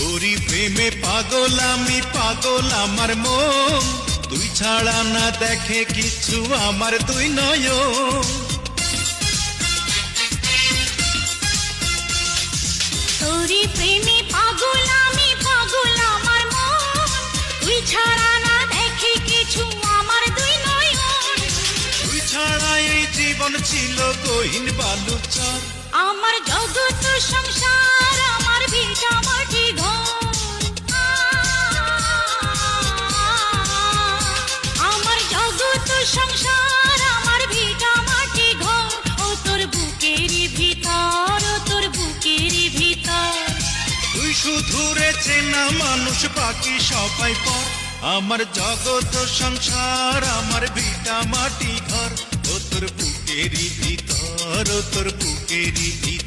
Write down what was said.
তোরি প্রেমে পাগল আমি, পাগল আমার মন, তুই ছাড়া না দেখে কিছু আমার দুই নয়ন। তোরি প্রেমে পাগল আমি, পাগল আমার মন, তুই ছাড়া না দেখে কিছু আমার দুই নয়ন। তুই ছাড়া এই জীবন ছিল গহীন বালুচর। আমার জগৎ সংসার, আমার ভিটা মাটি ঘর, আমার জগৎ সংসার, আমার ভিটা মাটি ঘর। ও তোর বুকের ভিতর, ও তোর বুকের ভিতর। তুই শুধু রে চেনা মানুষ, বাকি সবাই পর। আমার জগৎ সংসার, আমার ভিটা মাটি ঘর, ও তোর বুকেরই ভিতর, ও তোর বুকেরই ভিতর।